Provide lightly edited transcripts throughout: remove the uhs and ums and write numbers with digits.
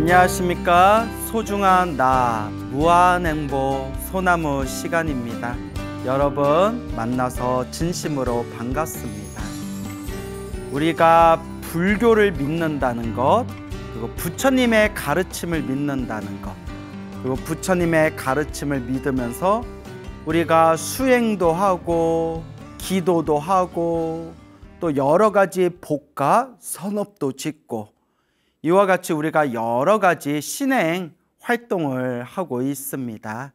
안녕하십니까. 소중한 나 무한행복 소나무 시간입니다. 여러분 만나서 진심으로 반갑습니다. 우리가 불교를 믿는다는 것, 그리고 부처님의 가르침을 믿는다는 것, 그리고 부처님의 가르침을 믿으면서 우리가 수행도 하고 기도도 하고 또 여러 가지 복과 선업도 짓고 이와 같이 우리가 여러 가지 신행 활동을 하고 있습니다.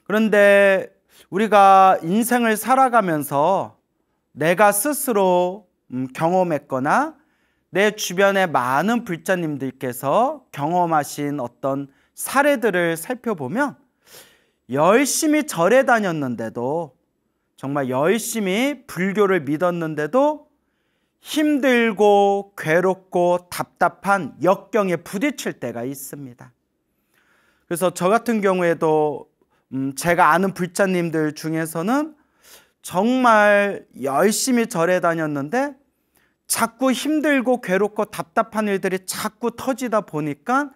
그런데 우리가 인생을 살아가면서 내가 스스로 경험했거나 내 주변의 많은 불자님들께서 경험하신 어떤 사례들을 살펴보면 열심히 절에 다녔는데도, 정말 열심히 불교를 믿었는데도 힘들고 괴롭고 답답한 역경에 부딪힐 때가 있습니다. 그래서 저 같은 경우에도 제가 아는 불자님들 중에서는 정말 열심히 절에 다녔는데 자꾸 힘들고 괴롭고 답답한 일들이 자꾸 터지다 보니까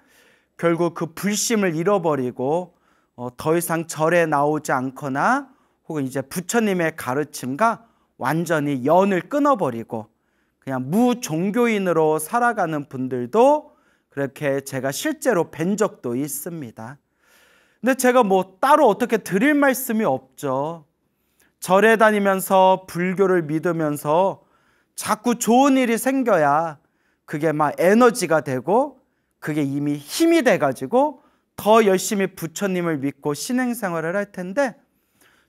결국 그 불심을 잃어버리고 더 이상 절에 나오지 않거나 혹은 이제 부처님의 가르침과 완전히 연을 끊어버리고 그냥 무종교인으로 살아가는 분들도 그렇게 제가 실제로 뵌 적도 있습니다. 근데 제가 뭐 따로 어떻게 드릴 말씀이 없죠. 절에 다니면서 불교를 믿으면서 자꾸 좋은 일이 생겨야 그게 막 에너지가 되고 그게 이미 힘이 돼가지고 더 열심히 부처님을 믿고 신행생활을 할 텐데,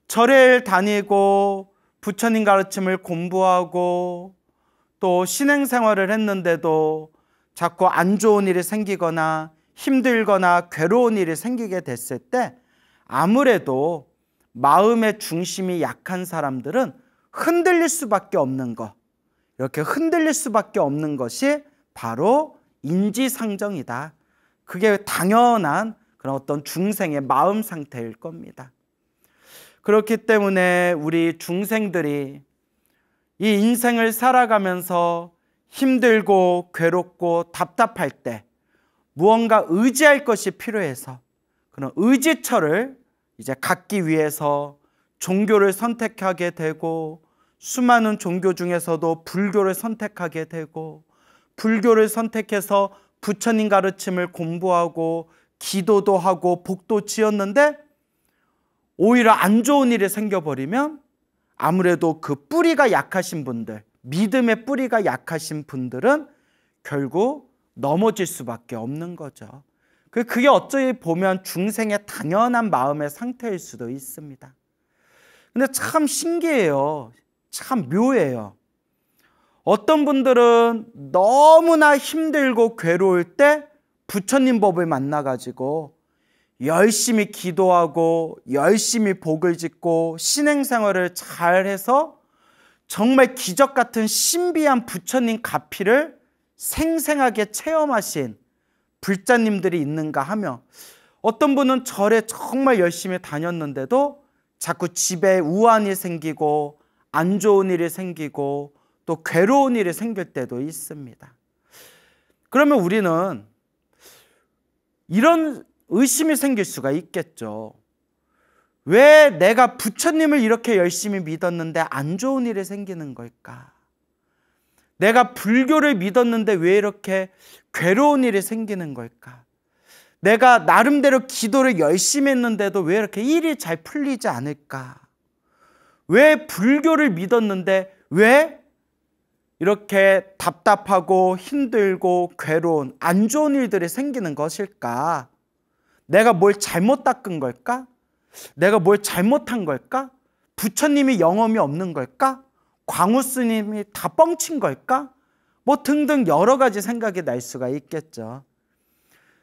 절에 다니고 부처님 가르침을 공부하고 또 신행생활을 했는데도 자꾸 안 좋은 일이 생기거나 힘들거나 괴로운 일이 생기게 됐을 때 아무래도 마음의 중심이 약한 사람들은 흔들릴 수밖에 없는 것, 이렇게 흔들릴 수밖에 없는 것이 바로 인지상정이다. 그게 당연한 그런 어떤 중생의 마음 상태일 겁니다. 그렇기 때문에 우리 중생들이 이 인생을 살아가면서 힘들고 괴롭고 답답할 때 무언가 의지할 것이 필요해서 그런 의지처를 이제 갖기 위해서 종교를 선택하게 되고, 수많은 종교 중에서도 불교를 선택하게 되고, 불교를 선택해서 부처님 가르침을 공부하고 기도도 하고 복도 지었는데 오히려 안 좋은 일이 생겨버리면 아무래도 그 뿌리가 약하신 분들, 믿음의 뿌리가 약하신 분들은 결국 넘어질 수밖에 없는 거죠. 그게 어찌 보면 중생의 당연한 마음의 상태일 수도 있습니다. 근데 참 신기해요. 참 묘해요. 어떤 분들은 너무나 힘들고 괴로울 때 부처님 법을 만나가지고 열심히 기도하고 열심히 복을 짓고 신행생활을 잘해서 정말 기적 같은 신비한 부처님 가피를 생생하게 체험하신 불자님들이 있는가 하며, 어떤 분은 절에 정말 열심히 다녔는데도 자꾸 집에 우환이 생기고 안 좋은 일이 생기고 또 괴로운 일이 생길 때도 있습니다. 그러면 우리는 이런 의심이 생길 수가 있겠죠. 왜 내가 부처님을 이렇게 열심히 믿었는데 안 좋은 일이 생기는 걸까? 내가 불교를 믿었는데 왜 이렇게 괴로운 일이 생기는 걸까? 내가 나름대로 기도를 열심히 했는데도 왜 이렇게 일이 잘 풀리지 않을까? 왜 불교를 믿었는데 왜 이렇게 답답하고 힘들고 괴로운 안 좋은 일들이 생기는 것일까? 내가 뭘 잘못 닦은 걸까? 내가 뭘 잘못한 걸까? 부처님이 영험이 없는 걸까? 광우 스님이 다 뻥친 걸까? 뭐 등등 여러 가지 생각이 날 수가 있겠죠.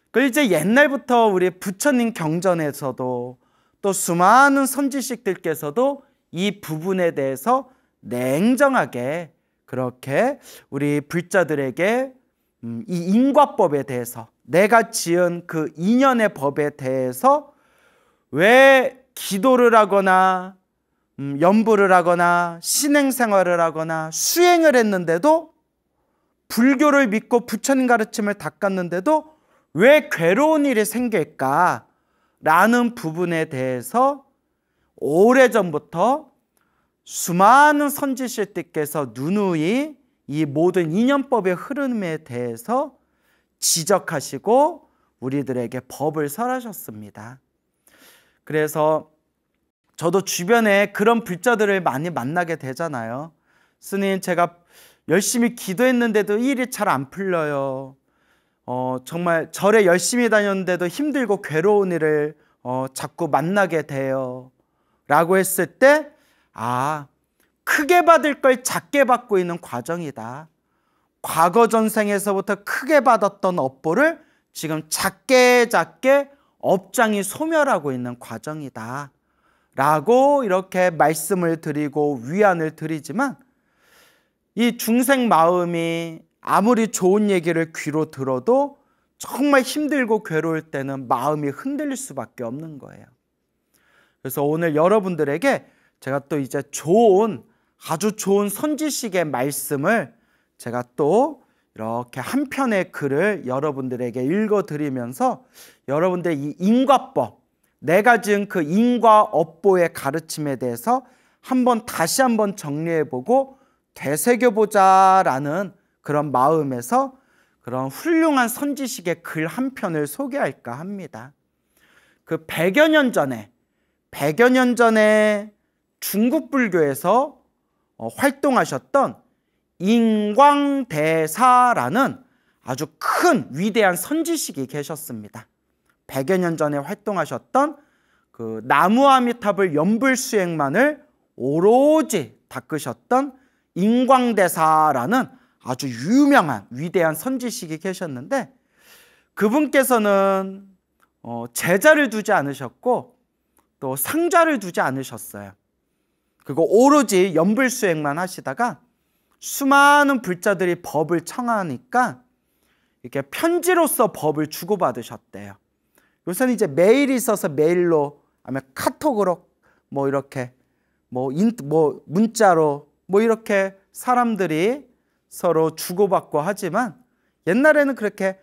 그리고 이제 옛날부터 우리 부처님 경전에서도 또 수많은 선지식들께서도 이 부분에 대해서 냉정하게 그렇게 우리 불자들에게 이 인과법에 대해서, 내가 지은 그 인연의 법에 대해서 왜 기도를 하거나 연부를 하거나 신행생활을 하거나 수행을 했는데도, 불교를 믿고 부처님 가르침을 닦았는데도 왜 괴로운 일이 생길까라는 부분에 대해서 오래전부터 수많은 선지식들께서 누누이 이 모든 인연법의 흐름에 대해서 지적하시고 우리들에게 법을 설하셨습니다. 그래서 저도 주변에 그런 불자들을 많이 만나게 되잖아요. 스님, 제가 열심히 기도했는데도 일이 잘 안 풀려요. 정말 절에 열심히 다녔는데도 힘들고 괴로운 일을 자꾸 만나게 돼요. 라고 했을 때, 크게 받을 걸 작게 받고 있는 과정이다. 과거 전생에서부터 크게 받았던 업보를 지금 작게 업장이 소멸하고 있는 과정이다. 라고 이렇게 말씀을 드리고 위안을 드리지만, 이 중생 마음이 아무리 좋은 얘기를 귀로 들어도 정말 힘들고 괴로울 때는 마음이 흔들릴 수밖에 없는 거예요. 그래서 오늘 여러분들에게 제가 또 이제 아주 좋은 선지식의 말씀을 제가 또 이렇게 한 편의 글을 여러분들에게 읽어드리면서 여러분들의 이 인과법, 내가 지은 그 인과업보의 가르침에 대해서 다시 한번 정리해보고 되새겨보자라는 그런 마음에서 그런 훌륭한 선지식의 글 한 편을 소개할까 합니다. 그 100여 년 전에 중국 불교에서 활동하셨던 인광대사라는 아주 큰 위대한 선지식이 계셨습니다. 100여 년 전에 활동하셨던 그 나무아미탑을 연불수행만을 오로지 닦으셨던 인광대사라는 아주 유명한 위대한 선지식이 계셨는데, 그분께서는 제자를 두지 않으셨고 또 상자를 두지 않으셨어요. 그리고 오로지 연불수행만 하시다가 수많은 불자들이 법을 청하니까 이렇게 편지로서 법을 주고받으셨대요. 요새는 이제 메일이 있어서 메일로, 아니면 카톡으로 이렇게 문자로 이렇게 사람들이 서로 주고받고 하지만, 옛날에는 그렇게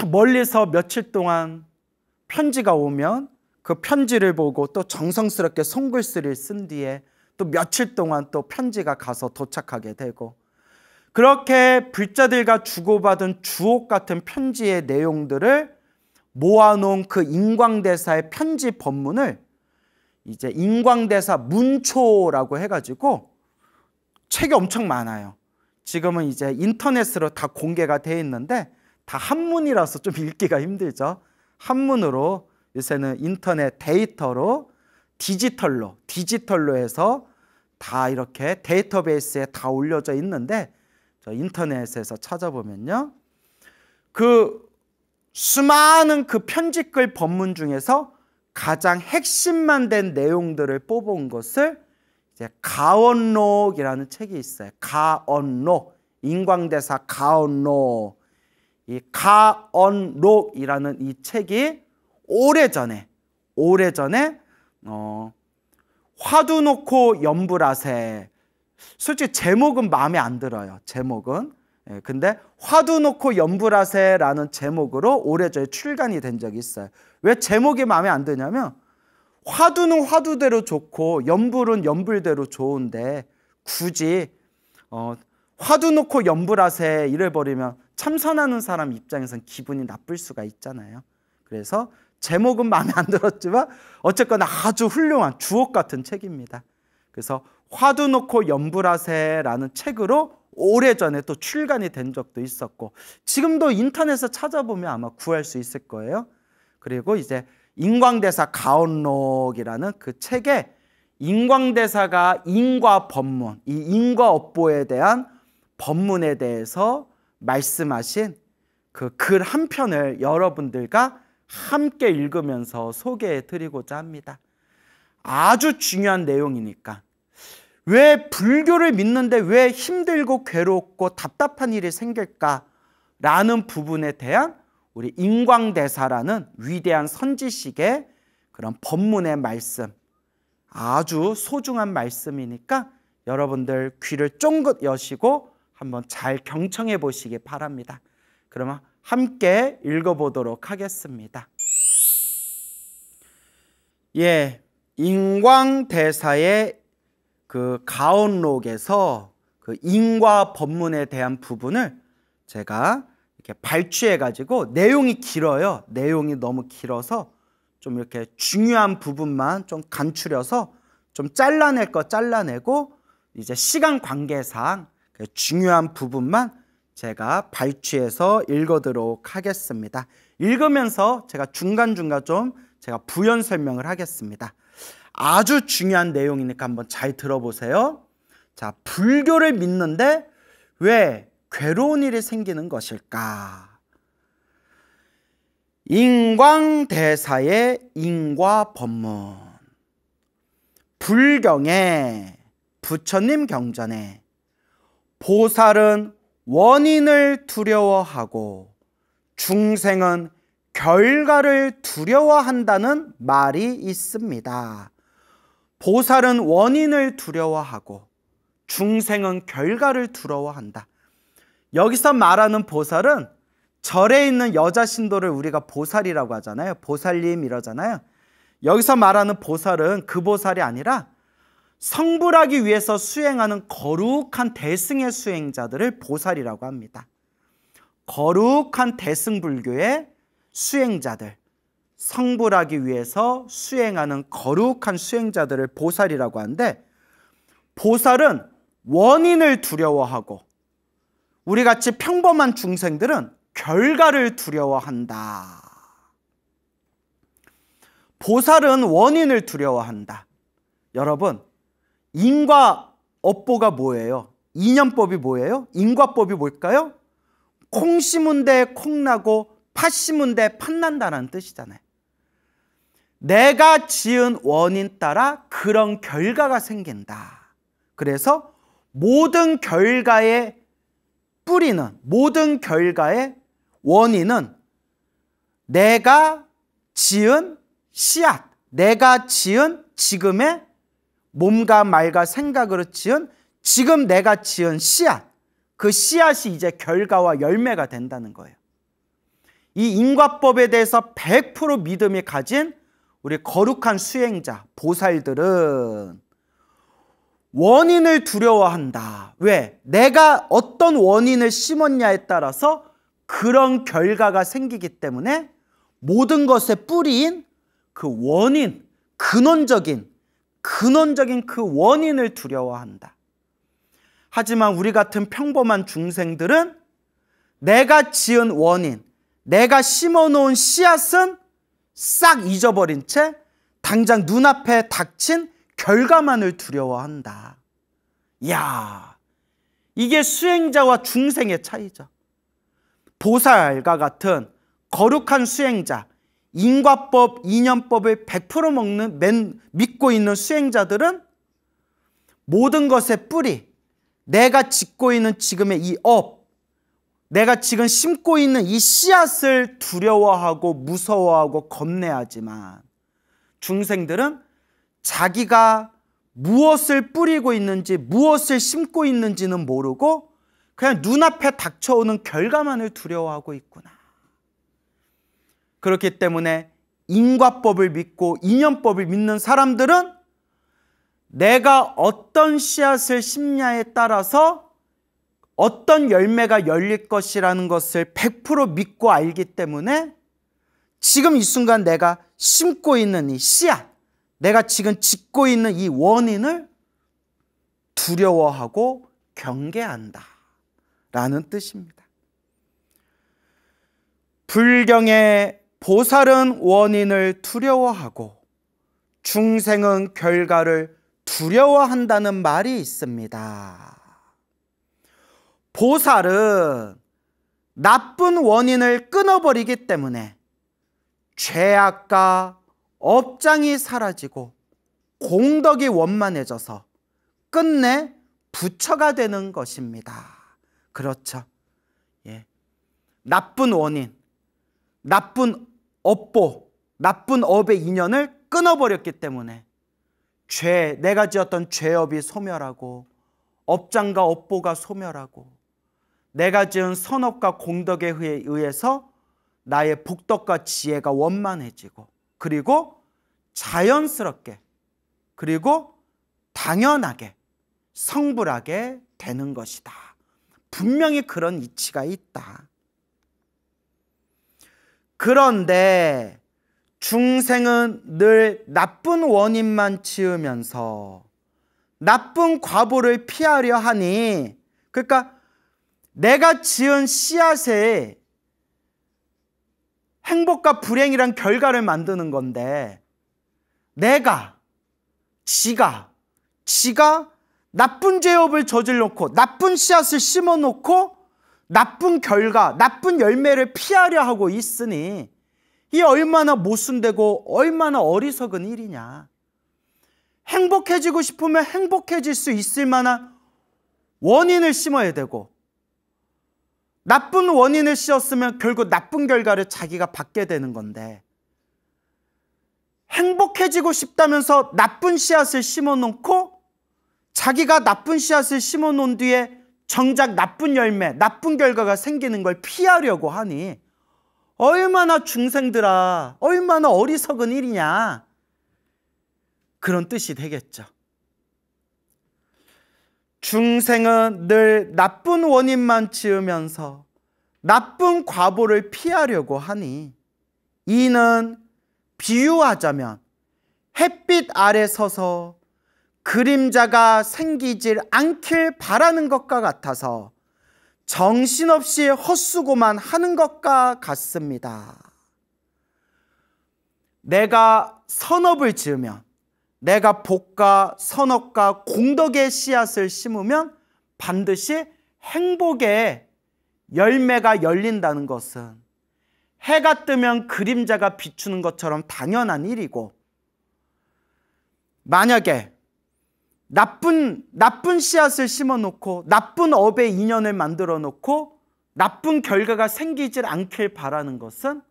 멀리서 며칠 동안 편지가 오면 그 편지를 보고 또 정성스럽게 손글씨를 쓴 뒤에 또 며칠 동안 또 편지가 가서 도착하게 되고, 그렇게 불자들과 주고받은 주옥 같은 편지의 내용들을 모아놓은 그 인광대사의 편지 법문을 이제 인광대사 문초라고 해가지고 책이 엄청 많아요. 지금은 이제 인터넷으로 다 공개가 돼 있는데 다 한문이라서 좀 읽기가 힘들죠. 한문으로 요새는 인터넷 데이터로 디지털로 해서 다 이렇게 데이터베이스에 다 올려져 있는데, 저 인터넷에서 찾아보면요, 그 수많은 그 편지글 법문 중에서 가장 핵심만 된 내용들을 뽑아온 것을 이제 가언록이라는 책이 있어요. 가언록, 인광대사 가언록. 이 가언록이라는 이 책이 오래전에 화두 놓고 연불하세, 솔직히 제목은 마음에 안 들어요. 제목은. 근데 화두 놓고 연불하세라는 제목으로 오래전에 출간이 된 적이 있어요. 왜 제목이 마음에 안 드냐면, 화두는 화두대로 좋고 연불은 연불대로 좋은데 굳이 화두 놓고 연불하세 이래버리면 참선하는 사람 입장에선 기분이 나쁠 수가 있잖아요. 그래서 제목은 마음에 안 들었지만 어쨌거나 아주 훌륭한 주옥 같은 책입니다. 그래서 화두 놓고 연불하세라는 책으로 오래전에 또 출간이 된 적도 있었고, 지금도 인터넷에 찾아보면 아마 구할 수 있을 거예요. 그리고 이제 인광대사 가언록이라는 그 책에 인광대사가 인과 법문, 이 인과업보에 대한 법문에 대해서 말씀하신 그 글 한 편을 여러분들과 함께 읽으면서 소개해 드리고자 합니다. 아주 중요한 내용이니까. 왜 불교를 믿는데 왜 힘들고 괴롭고 답답한 일이 생길까라는 부분에 대한 우리 인광대사라는 위대한 선지식의 그런 법문의 말씀, 아주 소중한 말씀이니까 여러분들 귀를 쫑긋 여시고 한번 잘 경청해 보시기 바랍니다. 그러면 함께 읽어보도록 하겠습니다. 예, 인광대사의 그 가온록에서 그 인과 법문에 대한 부분을 제가 이렇게 발췌해가지고, 내용이 길어요. 내용이 너무 길어서 좀 이렇게 중요한 부분만 좀 간추려서 좀 잘라낼 거 잘라내고, 이제 시간 관계상 중요한 부분만 제가 발췌해서 읽어드리도록 하겠습니다. 읽으면서 제가 중간중간 좀 제가 부연 설명을 하겠습니다. 아주 중요한 내용이니까 한번 잘 들어보세요. 자, 불교를 믿는데 왜 괴로운 일이 생기는 것일까? 인광대사의 인과법문. 불경에, 부처님 경전에 보살은 원인을 두려워하고 중생은 결과를 두려워한다는 말이 있습니다. 보살은 원인을 두려워하고 중생은 결과를 두려워한다. 여기서 말하는 보살은 절에 있는 여자 신도를 우리가 보살이라고 하잖아요. 보살님 이러잖아요. 여기서 말하는 보살은 그 보살이 아니라 성불하기 위해서 수행하는 거룩한 대승의 수행자들을 보살이라고 합니다. 거룩한 대승불교의 수행자들, 성불하기 위해서 수행하는 거룩한 수행자들을 보살이라고 하는데, 보살은 원인을 두려워하고 우리같이 평범한 중생들은 결과를 두려워한다. 보살은 원인을 두려워한다. 여러분, 인과 업보가 뭐예요? 인연법이 뭐예요? 인과법이 뭘까요? 콩 심은 데 콩 나고 팥 심은 데 팥 난다는 뜻이잖아요. 내가 지은 원인 따라 그런 결과가 생긴다. 그래서 모든 결과의 뿌리는, 모든 결과의 원인은 내가 지은 씨앗, 내가 지은 지금의 몸과 말과 생각으로 지은, 지금 내가 지은 씨앗, 그 씨앗이 이제 결과와 열매가 된다는 거예요. 이 인과법에 대해서 100% 믿음이 가진 우리 거룩한 수행자, 보살들은 원인을 두려워한다. 왜? 내가 어떤 원인을 심었냐에 따라서 그런 결과가 생기기 때문에 모든 것의 뿌리인 그 원인, 근원적인 그 원인을 두려워한다. 하지만 우리 같은 평범한 중생들은 내가 지은 원인, 내가 심어놓은 씨앗은 싹 잊어버린 채 당장 눈앞에 닥친 결과만을 두려워한다. 이야, 이게 수행자와 중생의 차이죠. 보살과 같은 거룩한 수행자, 인과법, 인연법을 100% 믿고 있는 수행자들은 모든 것의 뿌리, 내가 짓고 있는 지금의 이 업, 내가 지금 심고 있는 이 씨앗을 두려워하고 무서워하고 겁내하지만, 중생들은 자기가 무엇을 뿌리고 있는지, 무엇을 심고 있는지는 모르고 그냥 눈앞에 닥쳐오는 결과만을 두려워하고 있구나. 그렇기 때문에 인과법을 믿고 인연법을 믿는 사람들은 내가 어떤 씨앗을 심냐에 따라서 어떤 열매가 열릴 것이라는 것을 100% 믿고 알기 때문에 지금 이 순간 내가 심고 있는 이 씨앗, 내가 지금 짓고 있는 이 원인을 두려워하고 경계한다 라는 뜻입니다. 불경에 보살은 원인을 두려워하고 중생은 결과를 두려워한다는 말이 있습니다. 보살은 나쁜 원인을 끊어버리기 때문에 죄악과 업장이 사라지고 공덕이 원만해져서 끝내 부처가 되는 것입니다. 그렇죠. 예. 나쁜 원인, 나쁜 업보, 나쁜 업의 인연을 끊어버렸기 때문에 내가 지었던 죄업이 소멸하고 업장과 업보가 소멸하고 내가 지은 선업과 공덕에 의해서 나의 복덕과 지혜가 원만해지고, 그리고 자연스럽게, 그리고 당연하게 성불하게 되는 것이다. 분명히 그런 이치가 있다. 그런데 중생은 늘 나쁜 원인만 지으면서 나쁜 과보를 피하려 하니, 그러니까 내가 지은 씨앗에 행복과 불행이란 결과를 만드는 건데, 지가 나쁜 죄업을 저질러놓고 나쁜 씨앗을 심어놓고 나쁜 결과, 나쁜 열매를 피하려 하고 있으니 이 얼마나 모순되고 얼마나 어리석은 일이냐. 행복해지고 싶으면 행복해질 수 있을 만한 원인을 심어야 되고, 나쁜 원인을 씌웠으면 결국 나쁜 결과를 자기가 받게 되는 건데, 행복해지고 싶다면서 나쁜 씨앗을 심어놓고 자기가 나쁜 씨앗을 심어놓은 뒤에 정작 나쁜 열매, 나쁜 결과가 생기는 걸 피하려고 하니 얼마나 중생들아, 얼마나 어리석은 일이냐, 그런 뜻이 되겠죠. 중생은 늘 나쁜 원인만 지으면서 나쁜 과보를 피하려고 하니, 이는 비유하자면 햇빛 아래 서서 그림자가 생기질 않길 바라는 것과 같아서 정신없이 헛수고만 하는 것과 같습니다. 내가 선업을 지으면, 내가 복과 선업과 공덕의 씨앗을 심으면 반드시 행복의 열매가 열린다는 것은 해가 뜨면 그림자가 비추는 것처럼 당연한 일이고, 만약에 나쁜 씨앗을 심어놓고 나쁜 업의 인연을 만들어 놓고 나쁜 결과가 생기질 않길 바라는 것은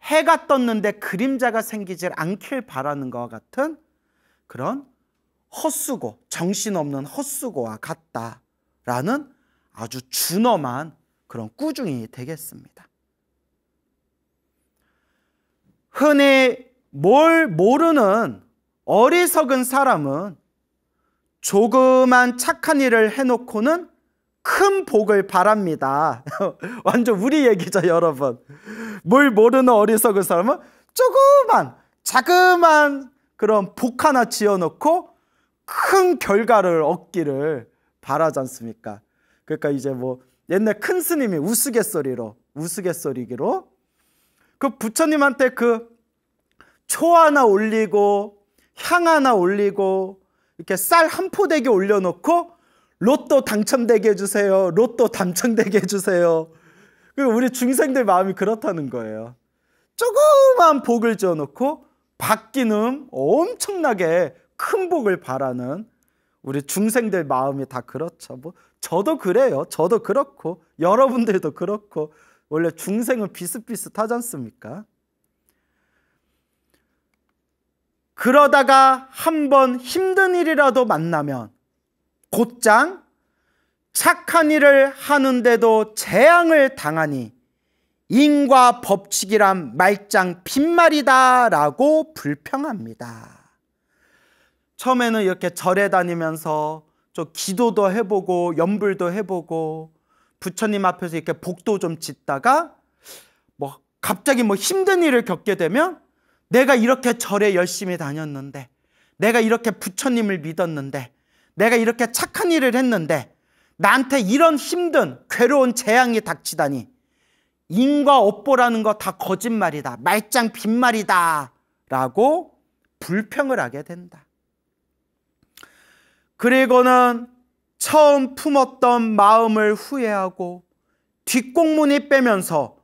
해가 떴는데 그림자가 생기질 않길 바라는 것과 같은 그런 헛수고, 정신없는 헛수고와 같다라는 아주 준엄한 그런 꾸중이 되겠습니다. 흔히 뭘 모르는 어리석은 사람은 조그만 착한 일을 해놓고는 큰 복을 바랍니다. 완전 우리 얘기죠, 여러분. 뭘 모르는 어리석은 사람은 자그만 그런 복 하나 지어놓고 큰 결과를 얻기를 바라지 않습니까? 그러니까 이제 뭐 옛날 큰 스님이 우스갯소리기로 그 부처님한테 그 초 하나 올리고 향 하나 올리고 이렇게 쌀 한 포대기 올려놓고 로또 당첨되게 해주세요, 로또 당첨되게 해주세요. 우리 중생들 마음이 그렇다는 거예요. 조그만 복을 지어놓고 받기는 엄청나게 큰 복을 바라는 우리 중생들 마음이 다 그렇죠. 뭐 저도 그래요. 저도 그렇고 여러분들도 그렇고 원래 중생은 비슷비슷하지 않습니까? 그러다가 한번 힘든 일이라도 만나면 곧장 착한 일을 하는데도 재앙을 당하니 인과 법칙이란 말짱 빈말이다 라고 불평합니다. 처음에는 이렇게 절에 다니면서 좀 기도도 해보고 염불도 해보고 부처님 앞에서 이렇게 복도 좀 짓다가 뭐 갑자기 뭐 힘든 일을 겪게 되면 내가 이렇게 절에 열심히 다녔는데, 내가 이렇게 부처님을 믿었는데, 내가 이렇게 착한 일을 했는데 나한테 이런 힘든 괴로운 재앙이 닥치다니 인과 업보라는 거 다 거짓말이다, 말짱 빈말이다 라고 불평을 하게 된다. 그리고는 처음 품었던 마음을 후회하고 뒷공문이 빼면서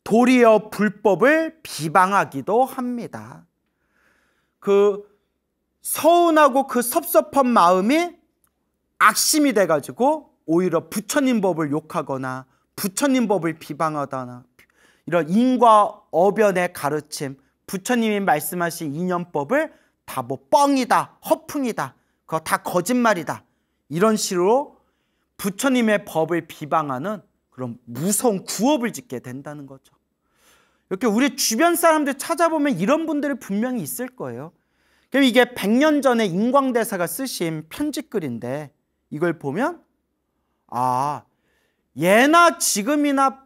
도리어 불법을 비방하기도 합니다. 그 서운하고 그 섭섭한 마음이 악심이 돼가지고 오히려 부처님 법을 욕하거나 부처님 법을 비방하거나 이런 인과 어변의 가르침, 부처님이 말씀하신 인연법을 다 뭐 뻥이다, 허풍이다, 그거 다 거짓말이다, 이런 식으로 부처님의 법을 비방하는 그런 무서운 구업을 짓게 된다는 거죠. 이렇게 우리 주변 사람들 찾아보면 이런 분들이 분명히 있을 거예요. 그럼 이게 100년 전에 인광대사가 쓰신 편지글인데 이걸 보면 예나 지금이나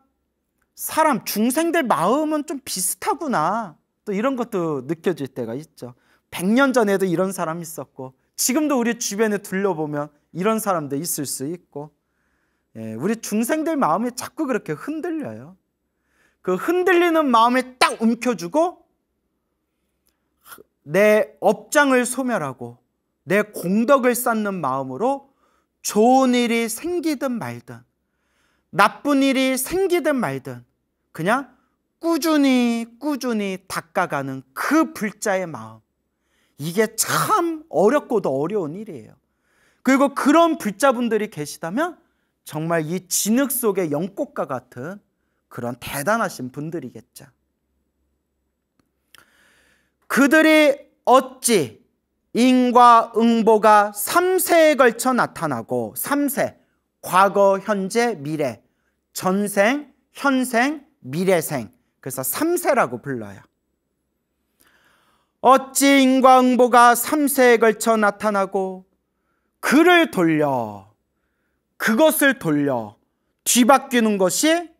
사람 중생들 마음은 좀 비슷하구나, 또 이런 것도 느껴질 때가 있죠. 100년 전에도 이런 사람이 있었고 지금도 우리 주변에 둘러보면 이런 사람도 있을 수 있고, 우리 중생들 마음이 자꾸 그렇게 흔들려요. 그 흔들리는 마음에 딱 움켜주고 내 업장을 소멸하고 내 공덕을 쌓는 마음으로 좋은 일이 생기든 말든 나쁜 일이 생기든 말든 그냥 꾸준히 닦아가는 그 불자의 마음, 이게 참 어렵고도 어려운 일이에요. 그리고 그런 불자분들이 계시다면 정말 이 진흙 속의 연꽃과 같은 그런 대단하신 분들이겠죠. 그들이 어찌 인과 응보가 3세에 걸쳐 나타나고, 3세, 과거, 현재, 미래, 전생, 현생, 미래생, 그래서 3세라고 불러요. 어찌 인과 응보가 3세에 걸쳐 나타나고 그것을 돌려 뒤바뀌는 것이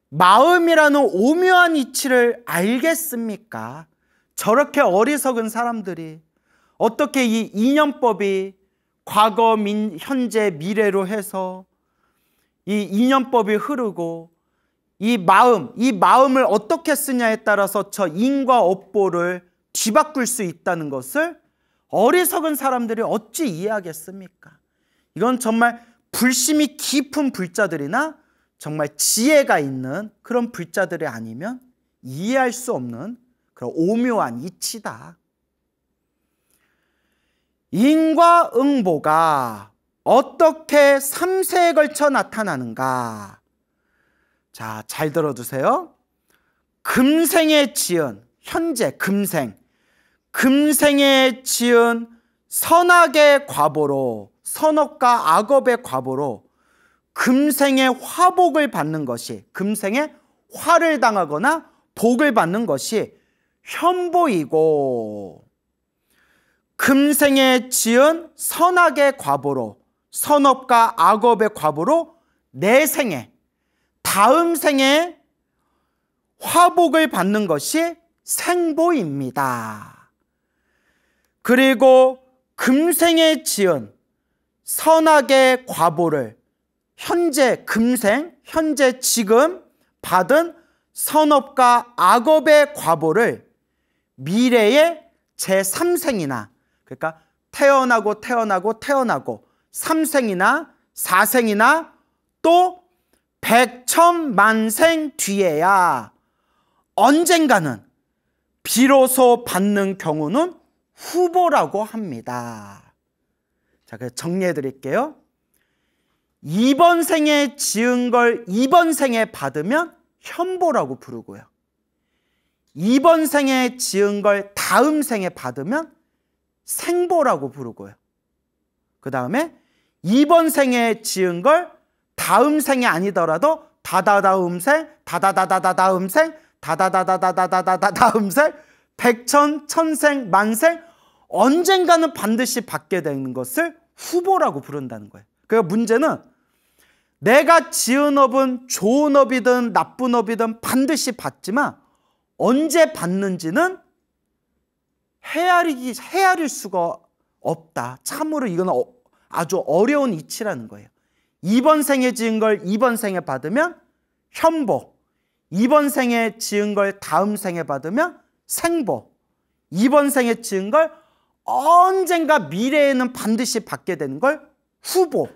마음이라는 오묘한 이치를 알겠습니까? 저렇게 어리석은 사람들이 어떻게 이 인연법이 과거, 현재, 미래로 해서 이 인연법이 흐르고 이 마음을 어떻게 쓰냐에 따라서 저 인과 업보를 뒤바꿀 수 있다는 것을 어리석은 사람들이 어찌 이해하겠습니까? 이건 정말 불심이 깊은 불자들이나 정말 지혜가 있는 그런 불자들이 아니면 이해할 수 없는 그런 오묘한 이치다. 인과 응보가 어떻게 3세에 걸쳐 나타나는가? 자, 잘 들어두세요. 금생에 지은, 현재 금생에 지은 선악의 과보로, 선업과 악업의 과보로 금생의 화복을 받는 것이, 금생에 화를 당하거나 복을 받는 것이 현보이고, 금생에 지은 선악의 과보로, 선업과 악업의 과보로 내 생에, 다음 생에 화복을 받는 것이 생보입니다. 그리고 금생에 지은 선악의 과보를 현재 금생, 현재 지금 받은 선업과 악업의 과보를 미래의 제3생이나, 그러니까 태어나고 3생이나 4생이나 또 100,000,000생 뒤에야 언젠가는 비로소 받는 경우는 후보라고 합니다. 자, 그래서 정리해 드릴게요. 이번 생에 지은 걸 이번 생에 받으면 현보라고 부르고요. 이번 생에 지은 걸 다음 생에 받으면 생보라고 부르고요. 그 다음에 이번 생에 지은 걸 다음 생이 아니더라도 다다다음 생, 다다다다다다음 생, 다다다다다다다다음 생, 100,000, 1000생, 만생 언젠가는 반드시 받게 되는 것을 후보라고 부른다는 거예요. 그러니까 문제는 내가 지은 업은 좋은 업이든 나쁜 업이든 반드시 받지만 언제 받는지는 헤아릴 수가 없다. 참으로 이건 아주 어려운 이치라는 거예요. 이번 생에 지은 걸 이번 생에 받으면 현보, 이번 생에 지은 걸 다음 생에 받으면 생보, 이번 생에 지은 걸 언젠가 미래에는 반드시 받게 되는 걸 후보.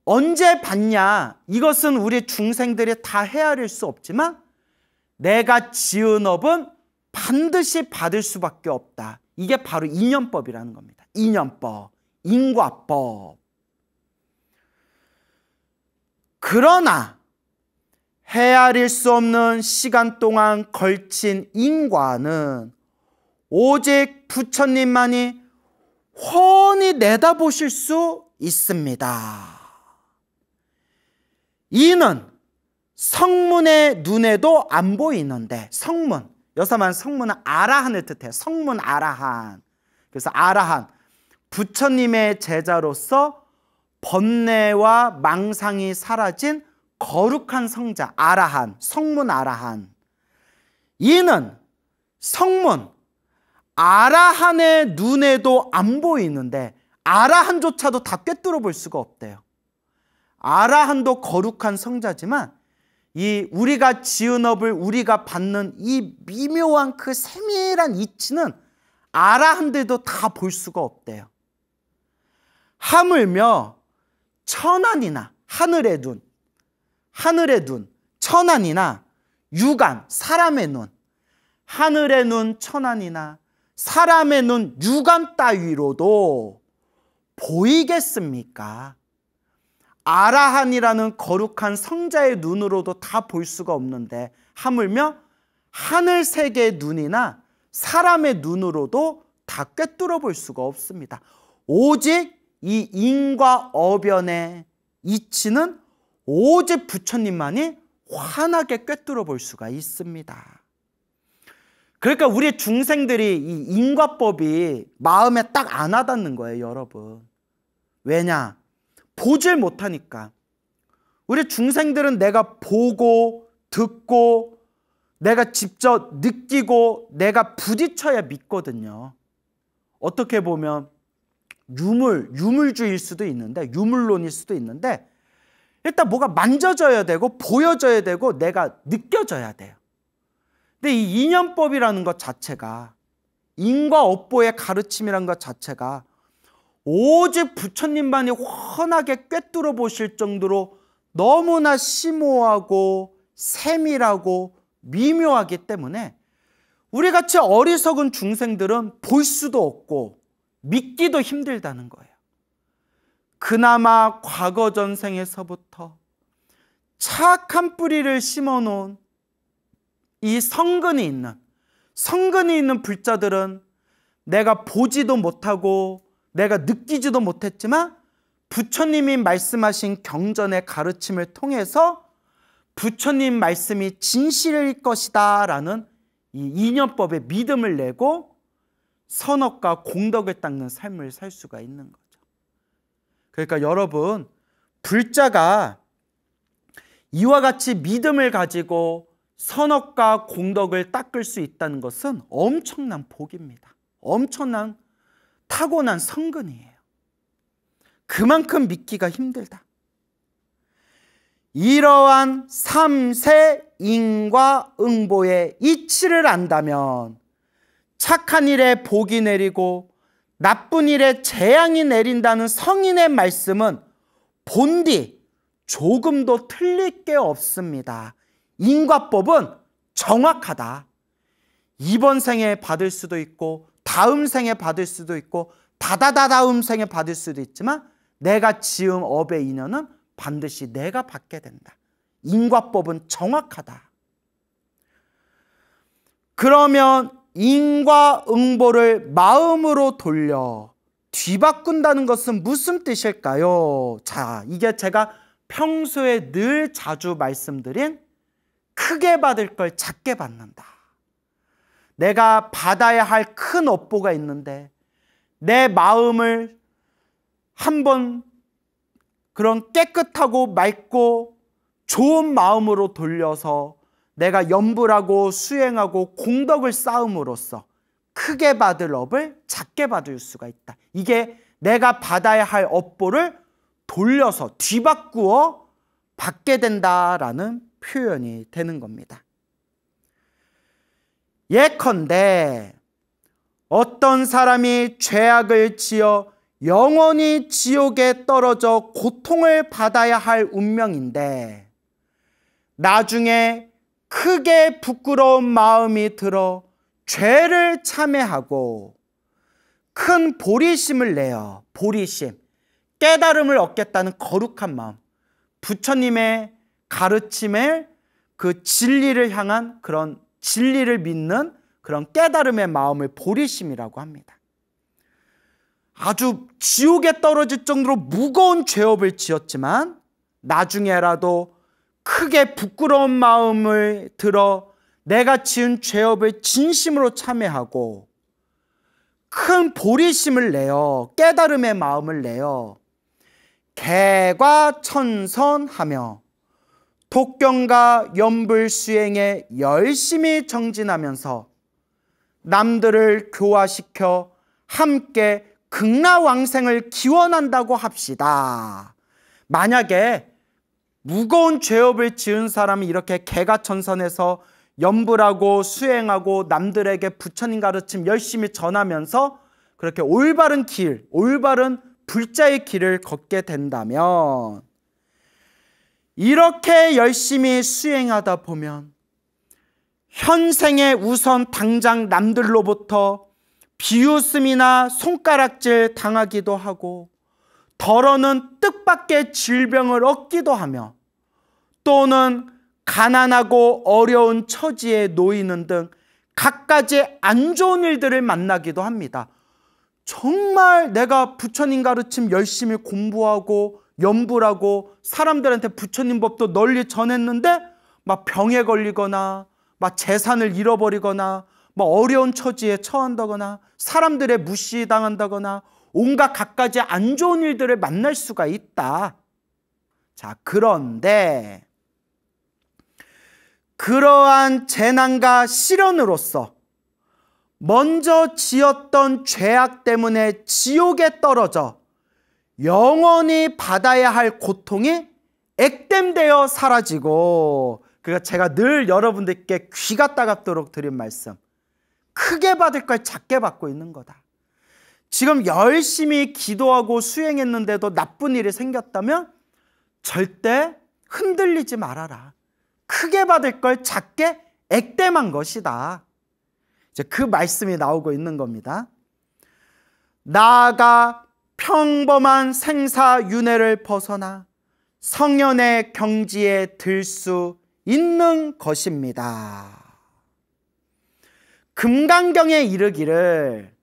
언제 받냐? 이것은 우리 중생들이 다 헤아릴 수 없지만 내가 지은 업은 반드시 받을 수밖에 없다. 이게 바로 인연법이라는 겁니다. 인연법, 인과법. 그러나 헤아릴 수 없는 시간 동안 걸친 인과는 오직 부처님만이 훤히 내다보실 수 있습니다. 이는 성문의 눈에도 안 보이는데, 성문, 여사만 성문은 아라한을 뜻해요. 성문 아라한. 그래서 아라한, 부처님의 제자로서 번뇌와 망상이 사라진 거룩한 성자 아라한, 성문 아라한. 이는 성문 아라한의 눈에도 안 보이는데, 아라한조차도 다 꿰뚫어 볼 수가 없대요. 아라한도 거룩한 성자지만 이 우리가 지은 업을 우리가 받는 이 미묘한 그 세밀한 이치는 아라한들도 다 볼 수가 없대요. 하물며 천안이나 하늘의 눈, 천안이나 육안, 사람의 눈, 하늘의 눈, 천안이나 사람의 눈, 육안 따위로도 보이겠습니까? 아라한이라는 거룩한 성자의 눈으로도 다 볼 수가 없는데, 하물며 하늘세계의 눈이나 사람의 눈으로도 다 꿰뚫어 볼 수가 없습니다. 오직 이 인과 어변의 이치는 오직 부처님만이 환하게 꿰뚫어 볼 수가 있습니다. 그러니까 우리 중생들이 이 인과법이 마음에 딱 안 와닿는 거예요, 여러분. 왜냐? 보질 못하니까. 우리 중생들은 내가 보고 듣고 내가 직접 느끼고 내가 부딪혀야 믿거든요. 어떻게 보면 유물주의일 수도 있는데, 유물론일 수도 있는데, 일단 뭐가 만져져야 되고 보여져야 되고 내가 느껴져야 돼요. 근데 이 인연법이라는 것 자체가, 인과 업보의 가르침이라는 것 자체가 오직 부처님만이 훤하게 꿰뚫어 보실 정도로 너무나 심오하고 세밀하고 미묘하기 때문에 우리같이 어리석은 중생들은 볼 수도 없고 믿기도 힘들다는 거예요. 그나마 과거 전생에서부터 착한 뿌리를 심어놓은 이 성근이 있는 불자들은 내가 보지도 못하고 내가 느끼지도 못했지만 부처님이 말씀하신 경전의 가르침을 통해서 부처님 말씀이 진실일 것이다 라는 이 인연법에 믿음을 내고 선업과 공덕을 닦는 삶을 살 수가 있는 거죠. 그러니까 여러분, 불자가 이와 같이 믿음을 가지고 선업과 공덕을 닦을 수 있다는 것은 엄청난 복입니다. 엄청난 타고난 성근이에요. 그만큼 믿기가 힘들다. 이러한 삼세 인과 응보의 이치를 안다면 착한 일에 복이 내리고 나쁜 일에 재앙이 내린다는 성인의 말씀은 본디 조금도 틀릴 게 없습니다. 인과법은 정확하다. 이번 생에 받을 수도 있고 다음 생에 받을 수도 있고 다다다다음 생에 받을 수도 있지만 내가 지은 업의 인연은 반드시 내가 받게 된다. 인과법은 정확하다. 그러면 인과응보를 마음으로 돌려 뒤바꾼다는 것은 무슨 뜻일까요? 자, 이게 제가 평소에 늘 자주 말씀드린 크게 받을 걸 작게 받는다. 내가 받아야 할 큰 업보가 있는데 내 마음을 한번 그런 깨끗하고 맑고 좋은 마음으로 돌려서 내가 염불하고 수행하고 공덕을 쌓음으로써 크게 받을 업을 작게 받을 수가 있다. 이게 내가 받아야 할 업보를 돌려서 뒤바꾸어 받게 된다라는 표현이 되는 겁니다. 예컨대 어떤 사람이 죄악을 지어 영원히 지옥에 떨어져 고통을 받아야 할 운명인데 나중에 크게 부끄러운 마음이 들어 죄를 참회하고 큰 보리심을 내어, 보리심, 깨달음을 얻겠다는 거룩한 마음, 부처님의 가르침을 그 진리를 향한 그런 진리를 믿는 그런 깨달음의 마음을 보리심이라고 합니다. 아주 지옥에 떨어질 정도로 무거운 죄업을 지었지만 나중에라도 크게 부끄러운 마음을 들어 내가 지은 죄업을 진심으로 참회하고 큰 보리심을 내어 깨달음의 마음을 내어 개과천선하며 독경과 연불 수행에 열심히 정진하면서 남들을 교화시켜 함께 극락왕생을 기원한다고 합시다. 만약에 무거운 죄업을 지은 사람이 이렇게 개과천선해서 연불하고 수행하고 남들에게 부처님 가르침 열심히 전하면서 그렇게 올바른 길, 올바른 불자의 길을 걷게 된다면, 이렇게 열심히 수행하다 보면 현생에 우선 당장 남들로부터 비웃음이나 손가락질 당하기도 하고 덜어는 뜻밖의 질병을 얻기도 하며 또는 가난하고 어려운 처지에 놓이는 등 갖가지 안 좋은 일들을 만나기도 합니다. 정말 내가 부처님 가르침 열심히 공부하고 연불하고 사람들한테 부처님 법도 널리 전했는데 막 병에 걸리거나 막 재산을 잃어버리거나 막 어려운 처지에 처한다거나 사람들의 무시당한다거나 온갖 갖가지 안 좋은 일들을 만날 수가 있다. 자, 그런데 그러한 재난과 시련으로서 먼저 지었던 죄악 때문에 지옥에 떨어져 영원히 받아야 할 고통이 액땜되어 사라지고, 그러니까 제가 늘 여러분들께 귀가 따갑도록 드린 말씀, 크게 받을 걸 작게 받고 있는 거다. 지금 열심히 기도하고 수행했는데도 나쁜 일이 생겼다면 절대 흔들리지 말아라. 크게 받을 걸 작게 액땜한 것이다. 이제 그 말씀이 나오고 있는 겁니다. 나아가 평범한 생사윤회를 벗어나 성현의 경지에 들 수 있는 것입니다. 금강경에 이르기를,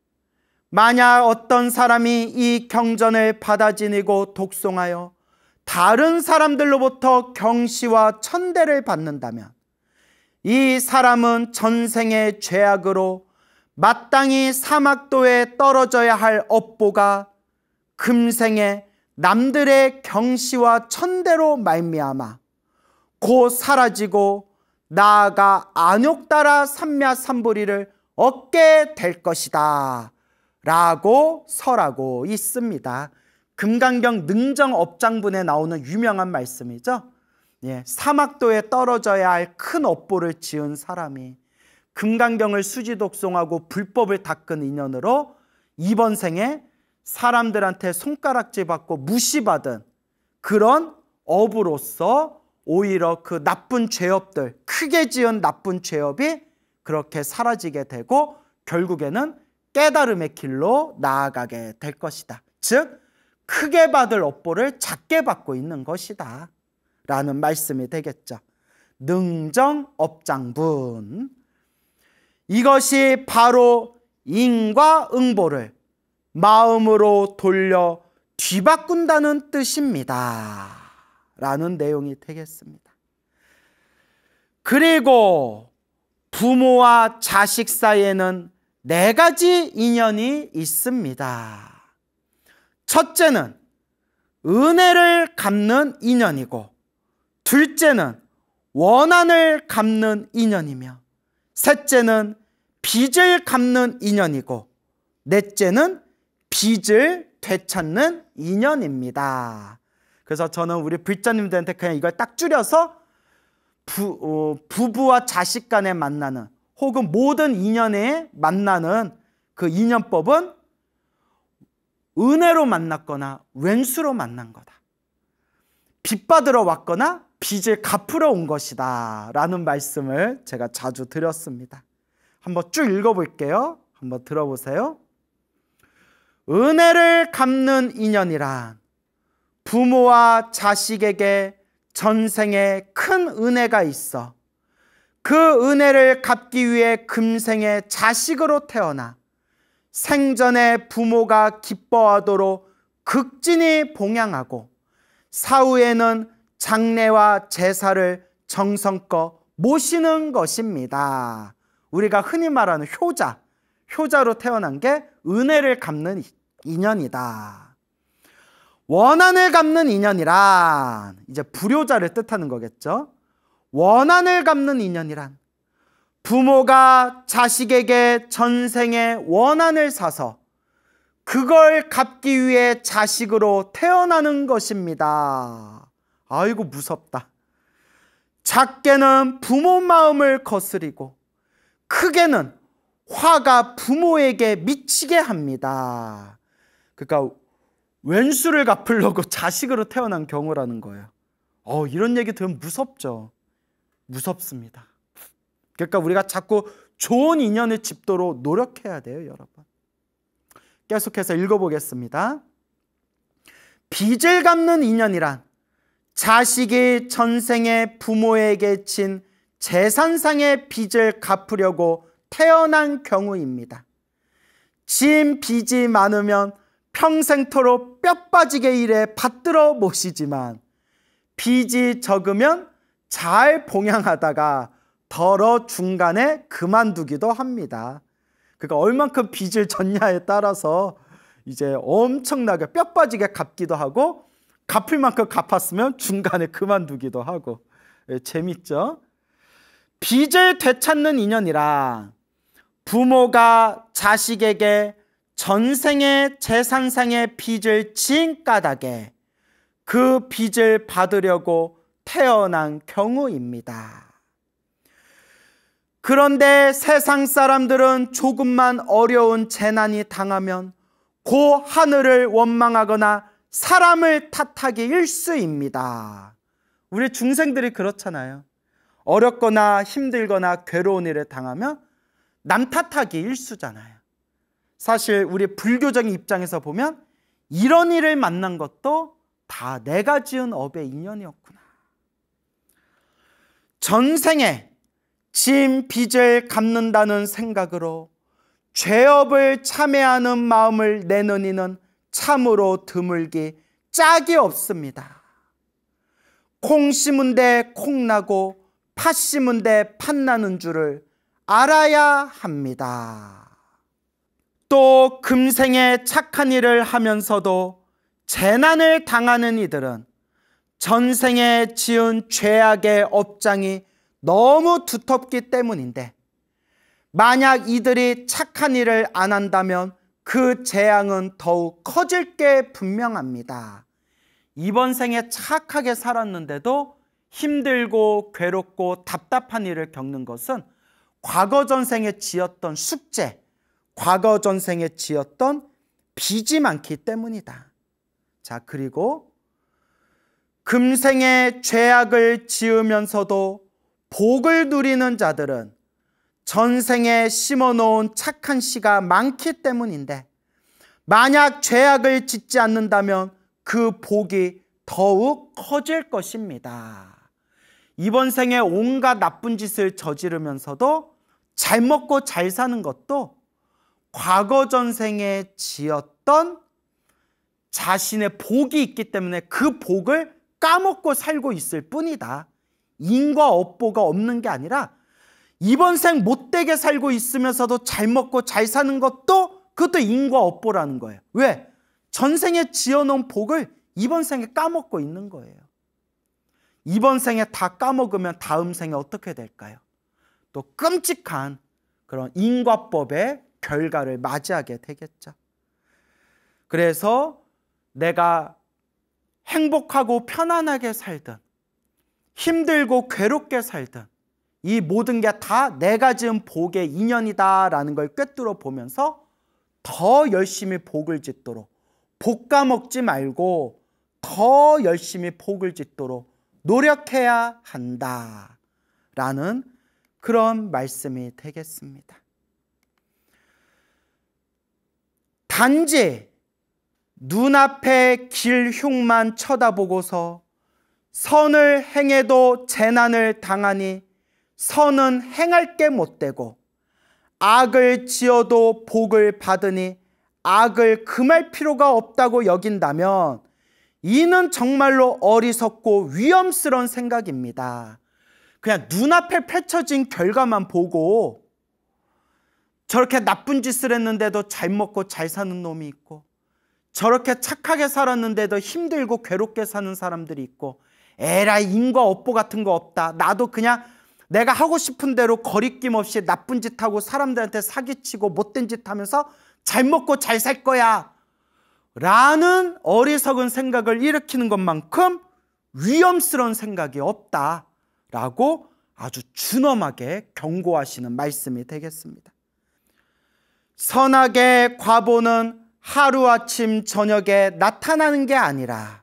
만약 어떤 사람이 이 경전을 받아 지니고 독송하여 다른 사람들로부터 경시와 천대를 받는다면 이 사람은 전생의 죄악으로 마땅히 사막도에 떨어져야 할 업보가 금생에 남들의 경시와 천대로 말미암아 곧 사라지고 나아가 안욕따라 삼야삼보리를 얻게 될 것이다 라고 설하고 있습니다. 금강경 능정업장분에 나오는 유명한 말씀이죠. 예, 사막도에 떨어져야 할 큰 업보를 지은 사람이 금강경을 수지독송하고 불법을 닦은 인연으로 이번 생에 사람들한테 손가락질 받고 무시받은 그런 업으로서 오히려 그 나쁜 죄업들, 크게 지은 나쁜 죄업이 그렇게 사라지게 되고 결국에는 깨달음의 길로 나아가게 될 것이다. 즉 크게 받을 업보를 작게 받고 있는 것이다 라는 말씀이 되겠죠. 능정업장분, 이것이 바로 인과 응보를 마음으로 돌려 뒤바꾼다는 뜻입니다 라는 내용이 되겠습니다. 그리고 부모와 자식 사이에는 4가지 인연이 있습니다. 첫째는 은혜를 갚는 인연이고, 둘째는 원한을 갚는 인연이며, 셋째는 빚을 갚는 인연이고, 넷째는 빚을 되찾는 인연입니다. 그래서 저는 우리 불자님들한테 그냥 이걸 딱 줄여서 부부와 자식 간에 만나는, 혹은 모든 인연에 만나는 그 인연법은 은혜로 만났거나 왼수로 만난 거다. 빚 받으러 왔거나 빚을 갚으러 온 것이다 라는 말씀을 제가 자주 드렸습니다. 한번 쭉 읽어볼게요. 한번 들어보세요. 은혜를 갚는 인연이란 부모와 자식에게 전생에 큰 은혜가 있어 그 은혜를 갚기 위해 금생에 자식으로 태어나 생전에 부모가 기뻐하도록 극진히 봉양하고 사후에는 장례와 제사를 정성껏 모시는 것입니다. 우리가 흔히 말하는 효자로 태어난 게 은혜를 갚는 인연이다. 원한을 갚는 인연이란 이제 불효자를 뜻하는 거겠죠. 원한을 갚는 인연이란 부모가 자식에게 전생에 원한을 사서 그걸 갚기 위해 자식으로 태어나는 것입니다. 아이고 무섭다. 작게는 부모 마음을 거스리고 크게는 화가 부모에게 미치게 합니다. 그러니까 왼수를 갚으려고 자식으로 태어난 경우라는 거예요. 이런 얘기 들으면 무섭죠. 무섭습니다. 그러니까 우리가 자꾸 좋은 인연을 짚도록 노력해야 돼요, 여러분. 계속해서 읽어보겠습니다. 빚을 갚는 인연이란 자식이 전생에 부모에게 진 재산상의 빚을 갚으려고 태어난 경우입니다. 진 빚이 많으면 평생토록 뼈 빠지게 일해 받들어 모시지만 빚이 적으면 잘 봉양하다가 덜어 중간에 그만두기도 합니다. 그러니까 얼만큼 빚을 졌냐에 따라서 이제 엄청나게 뼈 빠지게 갚기도 하고 갚을 만큼 갚았으면 중간에 그만두기도 하고. 재밌죠? 빚을 되찾는 인연이라 부모가 자식에게 전생의 재산상의 빚을 진 까닭에 그 빚을 받으려고 태어난 경우입니다. 그런데 세상 사람들은 조금만 어려운 재난이 당하면 고 하늘을 원망하거나 사람을 탓하기 일쑤입니다. 우리 중생들이 그렇잖아요. 어렵거나 힘들거나 괴로운 일을 당하면 남 탓하기 일쑤잖아요. 사실 우리 불교적인 입장에서 보면 이런 일을 만난 것도 다 내가 지은 업의 인연이었구나. 전생에 진 빚을 갚는다는 생각으로 죄업을 참회하는 마음을 내는 이는 참으로 드물기 짝이 없습니다. 콩 심은 데 콩 나고 팥 심은 데 팥 나는 줄을 알아야 합니다. 또 금생에 착한 일을 하면서도 재난을 당하는 이들은 전생에 지은 죄악의 업장이 너무 두텁기 때문인데 만약 이들이 착한 일을 안 한다면 그 재앙은 더욱 커질 게 분명합니다. 이번 생에 착하게 살았는데도 힘들고 괴롭고 답답한 일을 겪는 것은 과거 전생에 지었던 숙제, 과거 전생에 지었던 빚이 많기 때문이다. 자, 그리고 금생에 죄악을 지으면서도 복을 누리는 자들은 전생에 심어놓은 착한 씨가 많기 때문인데 만약 죄악을 짓지 않는다면 그 복이 더욱 커질 것입니다. 이번 생에 온갖 나쁜 짓을 저지르면서도 잘 먹고 잘 사는 것도 과거 전생에 지었던 자신의 복이 있기 때문에 그 복을 까먹고 살고 있을 뿐이다. 인과 업보가 없는 게 아니라 이번 생 못되게 살고 있으면서도 잘 먹고 잘 사는 것도 그것도 인과 업보라는 거예요. 왜? 전생에 지어놓은 복을 이번 생에 까먹고 있는 거예요. 이번 생에 다 까먹으면 다음 생에 어떻게 될까요? 또 끔찍한 그런 인과법의 결과를 맞이하게 되겠죠. 그래서 내가 행복하고 편안하게 살든 힘들고 괴롭게 살든 이 모든 게 다 내가 지은 복의 인연이다라는 걸 꿰뚫어 보면서 더 열심히 복을 짓도록, 복 까먹지 말고 더 열심히 복을 짓도록 노력해야 한다라는 그런 말씀이 되겠습니다. 단지 눈앞의 길 흉만 쳐다보고서 선을 행해도 재난을 당하니 선은 행할 게 못되고 악을 지어도 복을 받으니 악을 금할 필요가 없다고 여긴다면 이는 정말로 어리석고 위험스러운 생각입니다. 그냥 눈앞에 펼쳐진 결과만 보고 저렇게 나쁜 짓을 했는데도 잘 먹고 잘 사는 놈이 있고, 저렇게 착하게 살았는데도 힘들고 괴롭게 사는 사람들이 있고, 에라이 인과 업보 같은 거 없다, 나도 그냥 내가 하고 싶은 대로 거리낌 없이 나쁜 짓 하고 사람들한테 사기치고 못된 짓 하면서 잘 먹고 잘 살 거야 라는 어리석은 생각을 일으키는 것만큼 위험스러운 생각이 없다라고 아주 준엄하게 경고하시는 말씀이 되겠습니다. 선악의 과보는 하루아침 저녁에 나타나는 게 아니라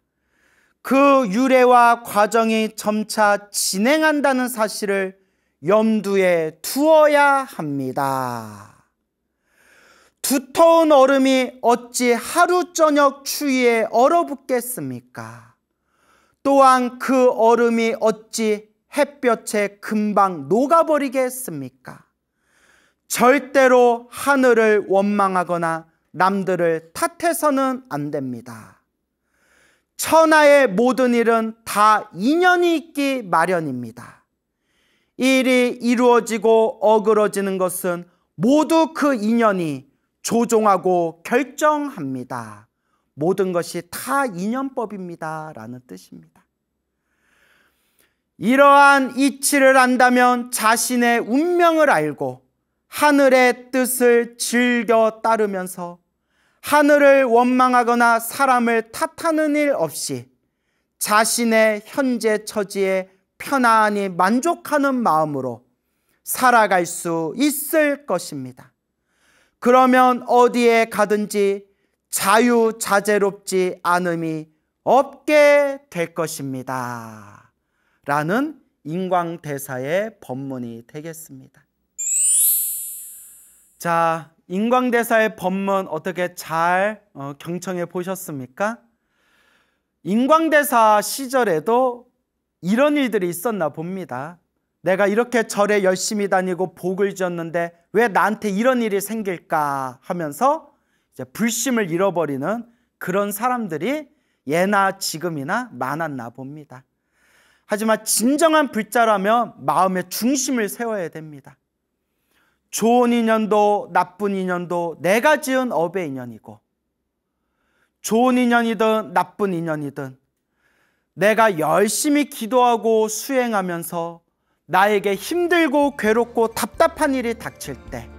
그 유래와 과정이 점차 진행한다는 사실을 염두에 두어야 합니다. 두터운 얼음이 어찌 하루 저녁 추위에 얼어붙겠습니까? 또한 그 얼음이 어찌 햇볕에 금방 녹아버리겠습니까? 절대로 하늘을 원망하거나 남들을 탓해서는 안 됩니다. 천하의 모든 일은 다 인연이 있기 마련입니다. 일이 이루어지고 어그러지는 것은 모두 그 인연이 조종하고 결정합니다. 모든 것이 다 인연법입니다 라는 뜻입니다. 이러한 이치를 안다면 자신의 운명을 알고 하늘의 뜻을 즐겨 따르면서 하늘을 원망하거나 사람을 탓하는 일 없이 자신의 현재 처지에 편안히 만족하는 마음으로 살아갈 수 있을 것입니다. 그러면 어디에 가든지 자유자재롭지 않음이 없게 될 것입니다 라는 인광대사의 법문이 되겠습니다. 자, 인광대사의 법문 어떻게 잘 경청해 보셨습니까? 인광대사 시절에도 이런 일들이 있었나 봅니다. 내가 이렇게 절에 열심히 다니고 복을 지었는데 왜 나한테 이런 일이 생길까 하면서 이제 불심을 잃어버리는 그런 사람들이 예나 지금이나 많았나 봅니다. 하지만 진정한 불자라면 마음의 중심을 세워야 됩니다. 좋은 인연도 나쁜 인연도 내가 지은 업의 인연이고, 좋은 인연이든 나쁜 인연이든 내가 열심히 기도하고 수행하면서 나에게 힘들고 괴롭고 답답한 일이 닥칠 때,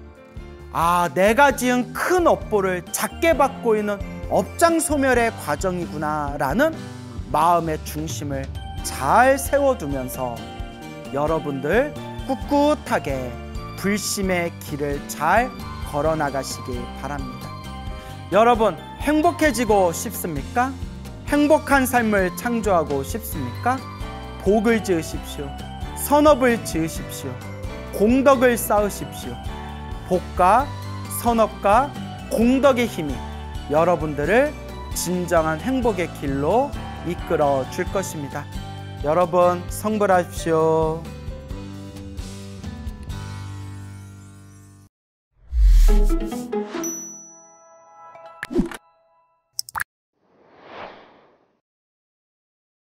아, 내가 지은 큰 업보를 작게 받고 있는 업장소멸의 과정이구나 라는 마음의 중심을 잘 세워두면서 여러분들 꿋꿋하게 불심의 길을 잘 걸어나가시기 바랍니다. 여러분, 행복해지고 싶습니까? 행복한 삶을 창조하고 싶습니까? 복을 지으십시오. 선업을 지으십시오. 공덕을 쌓으십시오. 복과 선업과 공덕의 힘이 여러분들을 진정한 행복의 길로 이끌어 줄 것입니다. 여러분, 성불하십시오.